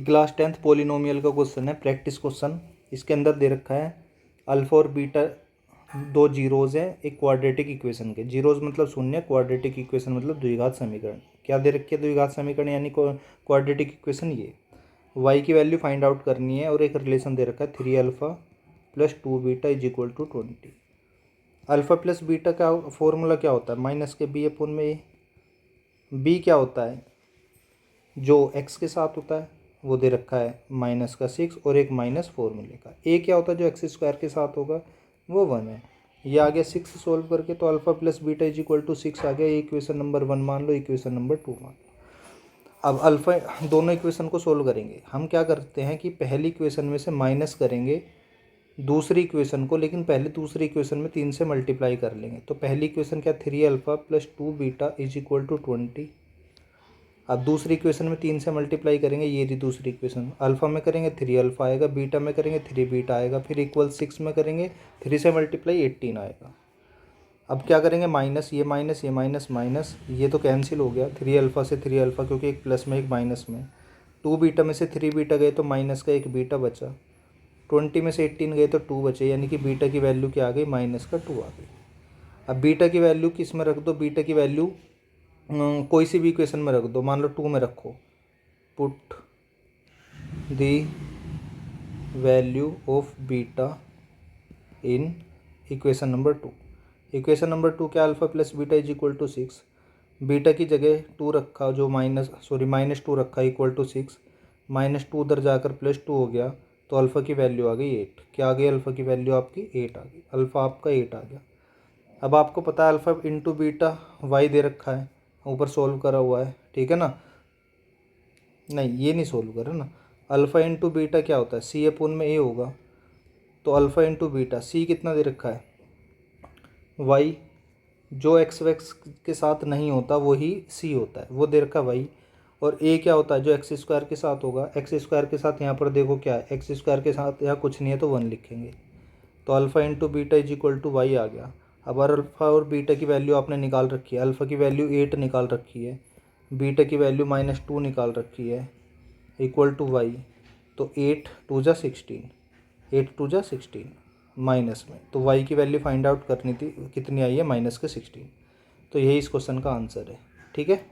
Class 10th polynomial का question है, practice question. इसके अंदर दे रखा है अल्फा और बीटा दो जीरोज हैं एक क्वाड्रेटिक इक्वेशन के। जीरोज मतलब शून्य, क्वाड्रेटिक इक्वेशन मतलब द्विघात समीकरण। क्या दे रखी है? द्विघात समीकरण यानी क्वाड्रेटिक इक्वेशन। ये y की वैल्यू फाइंड आउट करनी है और एक रिलेशन दे रखा है 3 alpha plus 2 beta is equal to 20। Alpha plus beta का फॉर्मूला क्या होता है? माइनस के बी अपोन में ए। बी क्या होता है? जो x के साथ होता है वो दे रखा है -6 और एक -4 मिलेगा। ए क्या होता है? जो एक्स स्क्वायर के साथ होगा वो 1 है। ये आ गया 6 सोल्व करके, तो alpha plus beta is equal to 6 आ गया। इक्वेशन नंबर 1 मान लो, इक्वेशन नंबर 2 मान लो। अब अल्फा दोनों इक्वेशन को सोल्व करेंगे। हम क्या करते हैं कि पहली इक्वेशन में से माइनस करेंगे दूसरी इक्वेशन को, लेकिन पहले दूसरी इक्वेशन में 3 से मल्टीप्लाई कर लेंगे। तो पहली इक्वेशन क्या? 3 alpha plus 2 beta is equal to 20। अब दूसरी इक्वेशन में 3 से मल्टीप्लाई करेंगे, ये थी दूसरी इक्वेशन। अल्फा में करेंगे 3 अल्फा आएगा, बीटा में करेंगे 3 बीटा आएगा, फिर इक्वल 6 में करेंगे 3 से मल्टीप्लाई 18 आएगा। अब क्या करेंगे? माइनस, ये माइनस, ये माइनस, माइनस, ये तो कैंसिल हो गया। 3 अल्फा से 3 अल्फा, क्योंकि एक प्लस में एक माइनस में। 2 बीटा में से 3 बीटा गए तो माइनस का एक बीटा बचा। 20 में से 18 गए तो 2 बचे, यानी कि बीटा की वैल्यू क्या आ गई? -2 आ गई। अब बीटा की वैल्यू किस में रख दो? बीटा की वैल्यू कोई सी भी इक्वेशन में रख दो। मान लो 2 में रखो। Put the value of beta in equation number 2। Equation number 2 क्या? Alpha plus beta is equal to 6। Beta की जगह 2 रखा, जो -2 रखा इक्वल टू 6। -2 उधर जाकर +2 हो गया, तो अल्फ़ा की वैल्यू आ गई 8। क्या आ गई? अल्फ़ा की वैल्यू आपकी 8 आ गई। अल्फ़ा आपका 8 आ गया। अब आपको पता है alpha into beta why they रखा है, ऊपर सोल्व करा हुआ है, ठीक है ना? नहीं, ये नहीं सोल्व करा ना। अल्फ़ा इंटू बीटा क्या होता है? सी अपोन में ए होगा। तो अल्फ़ा इंटू बीटा, सी कितना दे रखा है? वाई। जो एक्स वैक्स के साथ नहीं होता वही सी होता है, वो दे रखा वाई। और ए क्या होता है? जो एक्स स्क्वायर के साथ होगा। एक्स स्क्वायर के साथ यहाँ पर देखो क्या है? एक्स स्क्वायर के साथ यहाँ कुछ नहीं है तो 1 लिखेंगे। तो alpha into beta is equal to Y आ गया। अब अल्फ़ा और बीटा की वैल्यू आपने निकाल रखी है। अल्फ़ा की वैल्यू 8 निकाल रखी है, बीटा की वैल्यू -2 निकाल रखी है, इक्वल टू वाई। तो 8 2 जा 16, 8 2 जा 16 माइनस में। तो y की वैल्यू फाइंड आउट करनी थी, कितनी आई है? -16। तो यही इस क्वेश्चन का आंसर है, ठीक है।